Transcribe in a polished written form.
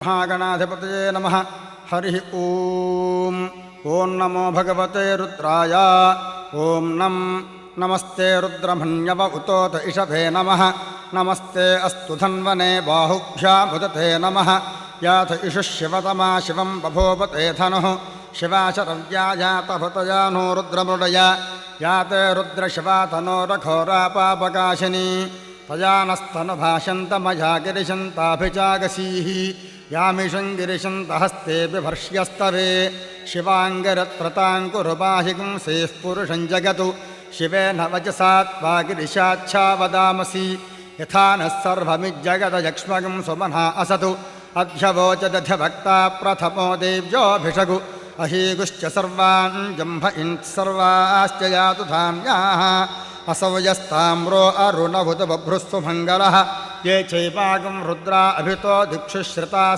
महागणाधिपतये नमः। हरिः ॐ। ॐ नमो भगवते रुद्राय। ॐ नमस्ते रुद्रमन्यव उतोत इषभे नमः। नमस्ते अस्तु धन्वने बाहुभ्यामुदते नमः। याथ इषुः शिवतमा शिवं बभूवते धनुः। शिवा शरव्या यातभतया नो रुद्रमृडया। याते रुद्रशिवा तनोरघोरा पापकाशिनी। तया नस्तनुभाषन्तमया गिरिशन्ताभिजागसीः। यामिषं गिरिशन्तहस्ते बिभर्ष्यस्तवे। शिवाङ्गरत्रताङ्कुरुबाहिगं सेः पुरुषं जगतु। शिवेन वचसा त्वा गिरिशाच्छा वदामसि। यथा नः सर्वमिज्जगदयक्ष्मगं सुमना असतु। अध्यवोचदध्यभक्ता प्रथमो देव्योऽभिषगु। अहीगुश्च सर्वान् जम्भ इन् सर्वाश्च यातु धान्याः। असौ यस्ताम्रो अरुणभुत बभ्रुस्सु मङ्गलः। ये चैवागं रुद्रा अभितो दिक्षुश्रिताः